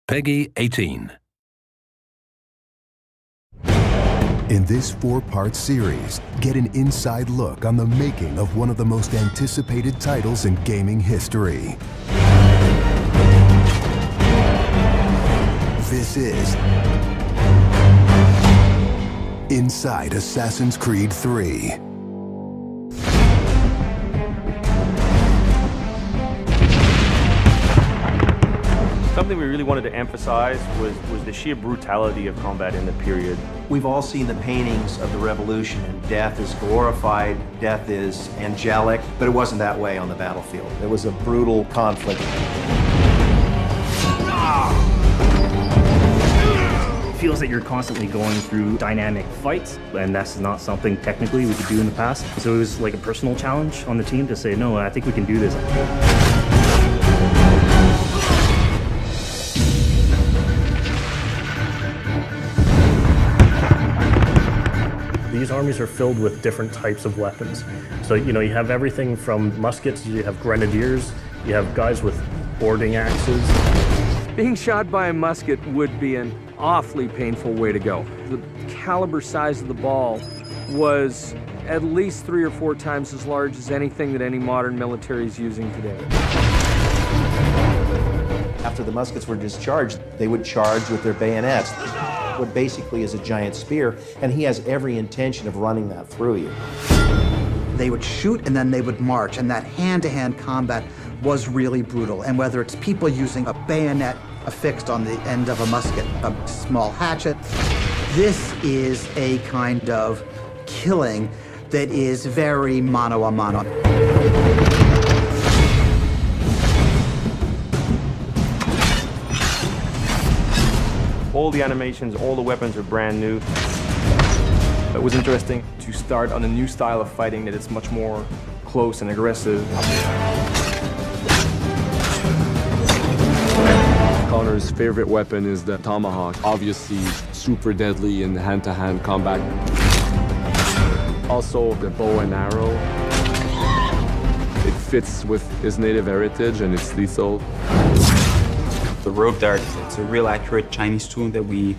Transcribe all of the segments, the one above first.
Peggy 18. In this 4-part series, get an inside look on the making of one of the most anticipated titles in gaming history. This is Inside Assassin's Creed 3. Something we really wanted to emphasize was the sheer brutality of combat in the period. We've all seen the paintings of the Revolution, and death is glorified, death is angelic, but it wasn't that way on the battlefield. It was a brutal conflict. It feels that you're constantly going through dynamic fights, and that's not something technically we could do in the past. So it was like a personal challenge on the team to say, no, I think we can do this. These armies are filled with different types of weapons. So, you have everything from muskets, you have grenadiers, you have guys with boarding axes. Being shot by a musket would be an awfully painful way to go. The caliber size of the ball was at least 3 or 4 times as large as anything that any modern military is using today. After the muskets were discharged, they would charge with their bayonets. What basically is a giant spear, and he has every intention of running that through you. They would shoot and then they would march, and that hand-to-hand combat was really brutal. And whether it's people using a bayonet affixed on the end of a musket, a small hatchet, this is a kind of killing that is very mano a mano. All the animations, all the weapons are brand new. It was interesting to start on a new style of fighting that is much more close and aggressive. Connor's favorite weapon is the tomahawk, obviously super deadly in hand-to-hand combat. Also the bow and arrow. It fits with his native heritage and it's lethal. The rope dart, it's a real accurate Chinese tool that we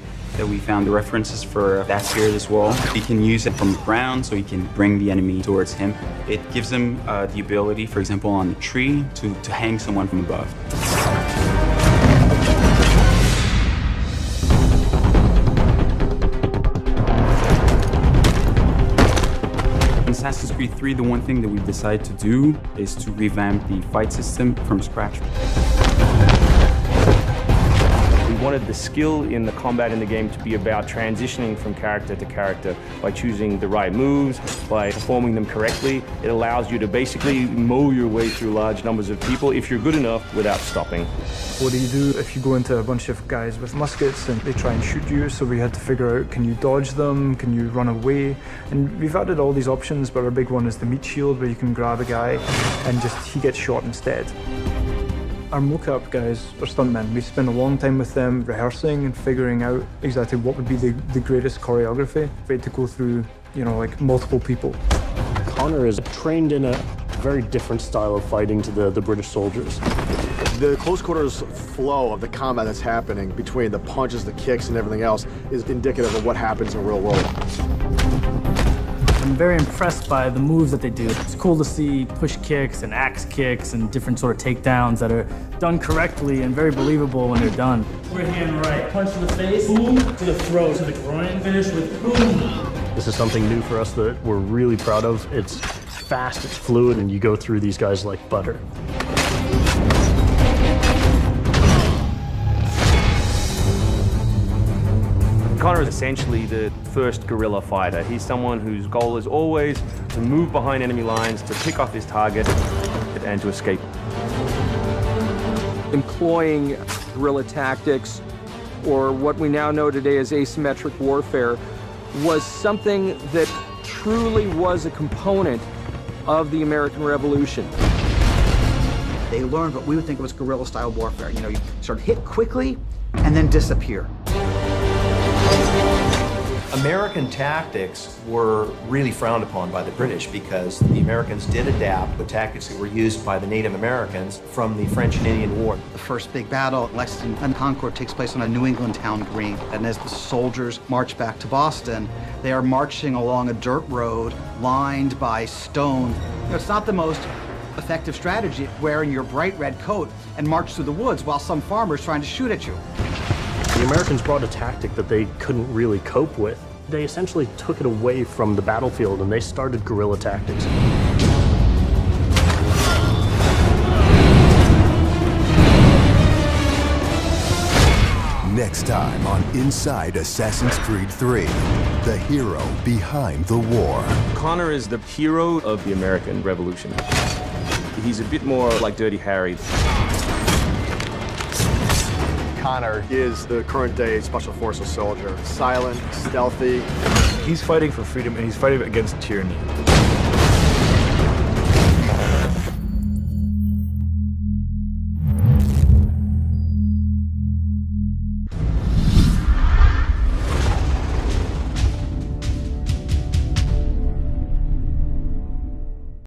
found the references for that period as well. He can use it from the ground, so he can bring the enemy towards him. It gives him the ability, for example, on the tree, to hang someone from above. In Assassin's Creed 3, the one thing that we decided to do is to revamp the fight system from scratch. We wanted the skill in the combat in the game to be about transitioning from character to character by choosing the right moves, by performing them correctly. It allows you to basically mow your way through large numbers of people if you're good enough without stopping. What do you do if you go into a bunch of guys with muskets and they try and shoot you? So we had to figure out, can you dodge them? Can you run away? And we've added all these options, but our big one is the meat shield, where you can grab a guy and he gets shot instead. Our mocap guys are stuntmen. We spent a long time with them rehearsing and figuring out exactly what would be the greatest choreography. We had to go through, like multiple people. Connor is trained in a very different style of fighting to the British soldiers. The close quarters flow of the combat that's happening between the punches, the kicks, and everything else is indicative of what happens in the real world. I'm very impressed by the moves that they do. It's cool to see push kicks and axe kicks and different sort of takedowns that are done correctly and very believable when they're done. Right hand, right. Punch to the face, boom, to the throat, to the groin, finish with boom. This is something new for us that we're really proud of. It's fast, it's fluid, and you go through these guys like butter. Connor is essentially the first guerrilla fighter. He's someone whose goal is always to move behind enemy lines, to pick off his target, and to escape. Employing guerrilla tactics, or what we now know today as asymmetric warfare, was something that truly was a component of the American Revolution. They learned what we would think of as guerrilla-style warfare. You sort of hit quickly and then disappear. American tactics were really frowned upon by the British because the Americans did adapt the tactics that were used by the Native Americans from the French and Indian War. The first big battle at Lexington and Concord takes place on a New England town green. And as the soldiers march back to Boston, they are marching along a dirt road lined by stone. You know, it's not the most effective strategy wearing your bright red coat and march through the woods while some farmer's trying to shoot at you. The Americans brought a tactic that they couldn't really cope with. They essentially took it away from the battlefield and they started guerrilla tactics. Next time on Inside Assassin's Creed 3, the hero behind the war. Connor is the hero of the American Revolution. He's a bit more like Dirty Harry. Connor is the current-day Special Forces soldier. Silent, stealthy. He's fighting for freedom and he's fighting against tyranny.